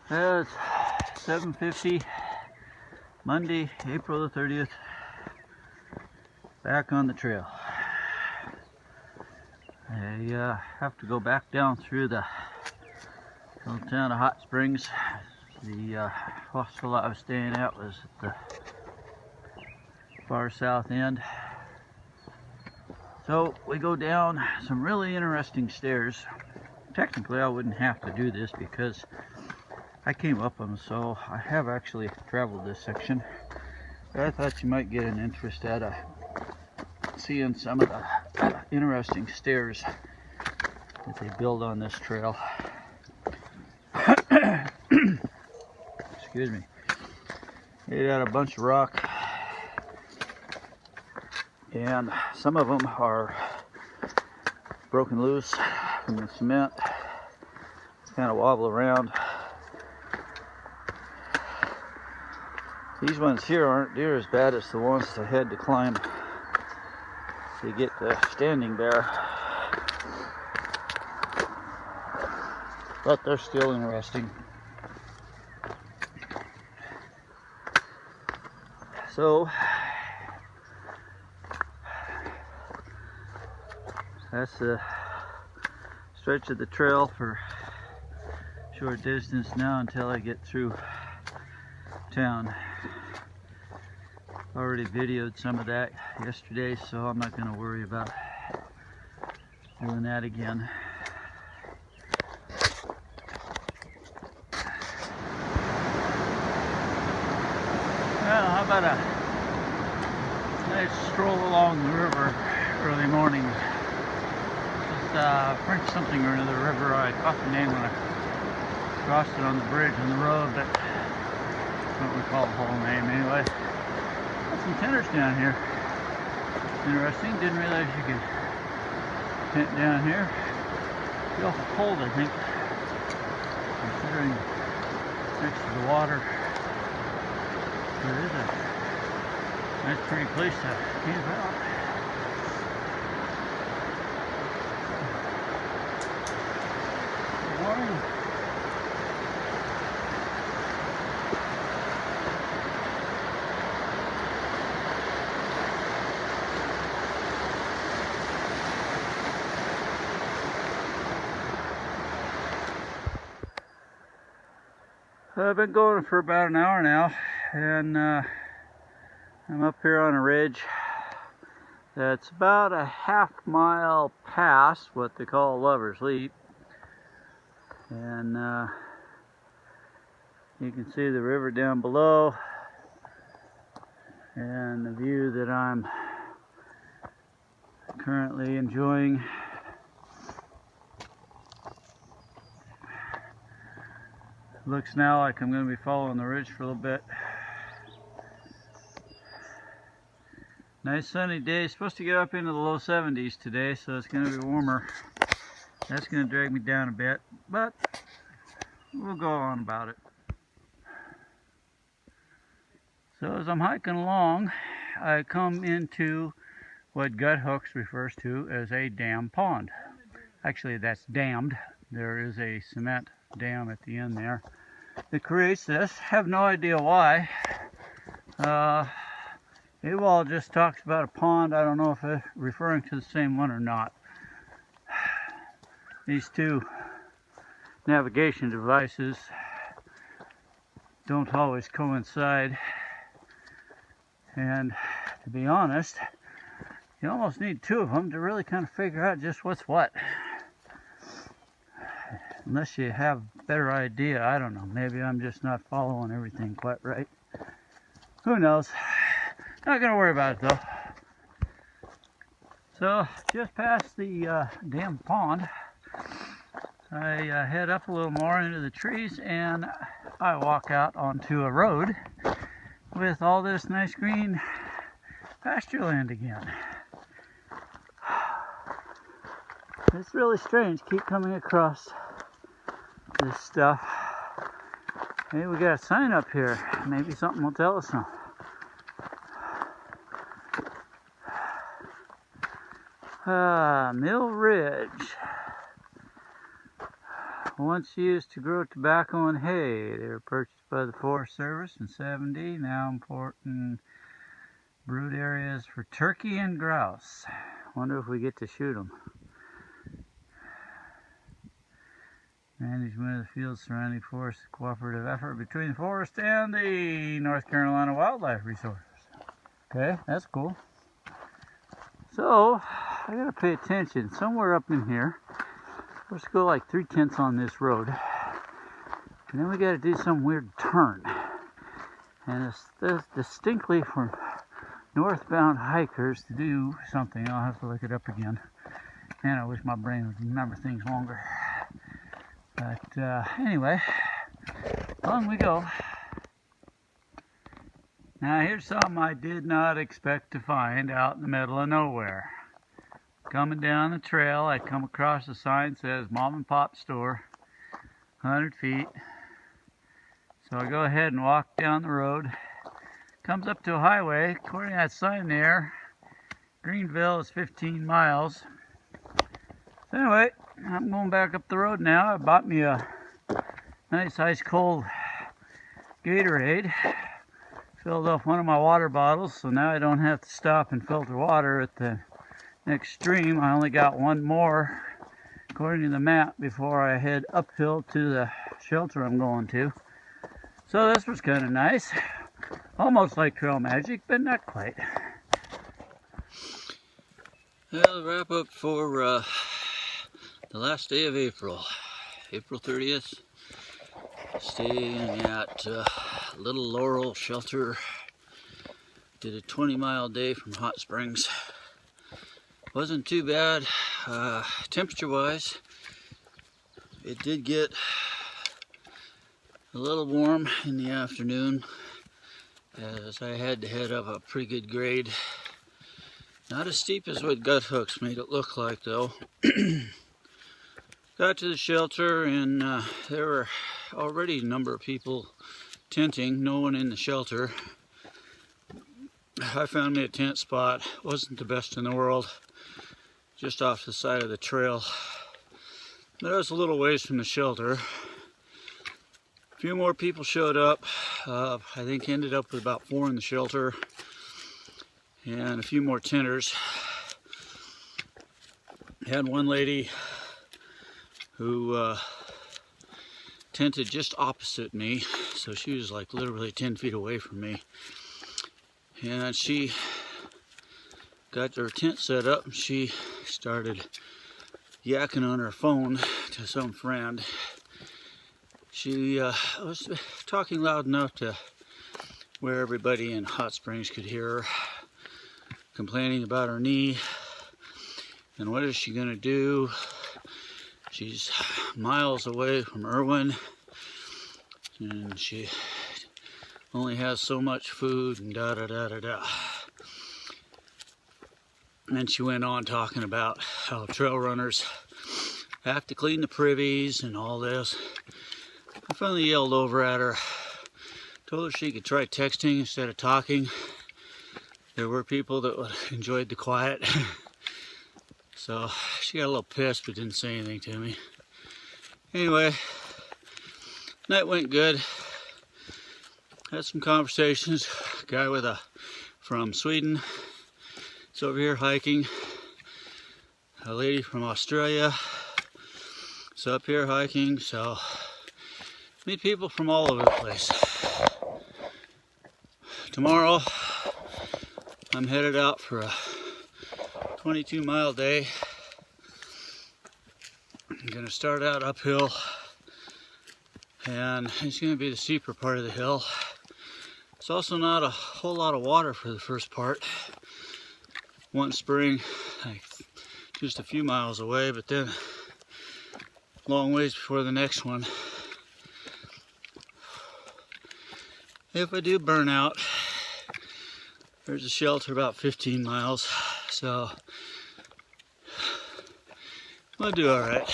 It's 7:50, Monday, April the 30th. Back on the trail. I have to go back down through the little town of Hot Springs. The hostel I was staying at was at the far south end. So we go down some really interesting stairs. Technically I wouldn't have to do this because I came up them, so I have actually traveled this section. But I thought you might get an interest out of seeing some of the interesting stairs that they build on this trail. Excuse me. Made out of a bunch of rock, and some of them are broken loose from the cement. Kind of wobble around. These ones here aren't near as bad as the ones I had to climb to get the standing bear, but they're still interesting. So that's the stretch of the trail for a short distance now until I get through town. Already videoed some of that yesterday, so I'm not going to worry about doing that again. Well, how about a nice stroll along the river early morning? It's French something or another river. I caught the name when I crossed it on the bridge on the road, but I don't recall the whole name anyway. Got some tenters down here. Interesting. Didn't realize you could tent down here. It's awful cold, I think, considering it's next to the water. It is a nice, pretty place to camp out. Good morning. I've been going for about an hour now, and I'm up here on a ridge that's about a half-mile past what they call Lover's Leap, and you can see the river down below and the view that I'm currently enjoying. Looks now like I'm going to be following the ridge for a little bit. Nice sunny day. Supposed to get up into the low 70s today, so it's going to be warmer. That's going to drag me down a bit, but we'll go on about it. So as I'm hiking along, I come into what Gut Hooks refers to as a dam pond. Actually, that's dammed. There is a cement dam at the end there that creates this. Have no idea why. Ewald just talks about a pond. I don't know if it's referring to the same one or not. These two navigation devices don't always coincide, and to be honest, you almost need two of them to really kind of figure out just what's what. Unless you have a better idea, I don't know. Maybe I'm just not following everything quite right. Who knows? Not gonna worry about it though. So just past the damn pond, I head up a little more into the trees, and I walk out onto a road with all this nice green pasture land again. It's really strange. Keep coming across this stuff. Hey, we got a sign up here. Maybe something will tell us something. Mill Ridge. once used to grow tobacco and hay. They were purchased by the Forest Service in '70. Now important brood areas for turkey and grouse. Wonder if we get to shoot them. Management of the fields surrounding forest, a cooperative effort between the forest and the North Carolina Wildlife Resources. Okay, that's cool. So, I gotta pay attention. Somewhere up in here, let's go like 3/10 on this road. And then we gotta do some weird turn. And it's distinctly for northbound hikers to do something. I'll have to look it up again. Man, I wish my brain would remember things longer. But anyway, on we go. Now here's something I did not expect to find out in the middle of nowhere. Coming down the trail, I come across a sign that says Mom and Pop Store, 100 feet. So I go ahead and walk down the road. Comes up to a highway. According to that sign there, Greenville is 15 miles. So anyway, I'm going back up the road now. I bought me a nice ice cold Gatorade. Filled up one of my water bottles, so now I don't have to stop and filter water at the next stream. I only got one more, according to the map, before I head uphill to the shelter I'm going to. So this was kind of nice. Almost like trail magic, but not quite. Well, wrap up for the last day of April, April 30th. Staying at Little Laurel Shelter. Did a 20-mile day from Hot Springs. Wasn't too bad. Temperature-wise, it did get a little warm in the afternoon, as I had to head up a pretty good grade. Not as steep as what Gut Hooks made it look like, though. Got to the shelter, and there were already a number of people tenting, no one in the shelter. I found me a tent spot. Wasn't the best in the world, just off the side of the trail. But I was a little ways from the shelter. A few more people showed up. I think ended up with about 4 in the shelter, and a few more tenters. Had one lady who tented just opposite me, so she was like literally 10 feet away from me. And she got her tent set up, and she started yakking on her phone to some friend. She was talking loud enough to where everybody in Hot Springs could hear her, complaining about her knee and what is she gonna do. She's miles away from Irwin, and she only has so much food, and da-da-da-da-da. And she went on talking about how trail runners have to clean the privies and all this. I finally yelled over at her, told her she could try texting instead of talking. There were people that enjoyed the quiet. So she got a little pissed, but didn't say anything to me. Anyway, night went good. Had some conversations. A guy from Sweden is over here hiking. A lady from Australia is up here hiking. So meet people from all over the place. Tomorrow I'm headed out for a 22-mile day. I'm gonna start out uphill, and it's gonna be the steeper part of the hill. It's also not a whole lot of water for the first part. One spring, like just a few miles away, but then long ways before the next one. If I do burn out, there's a shelter about 15 miles, so we'll do all right.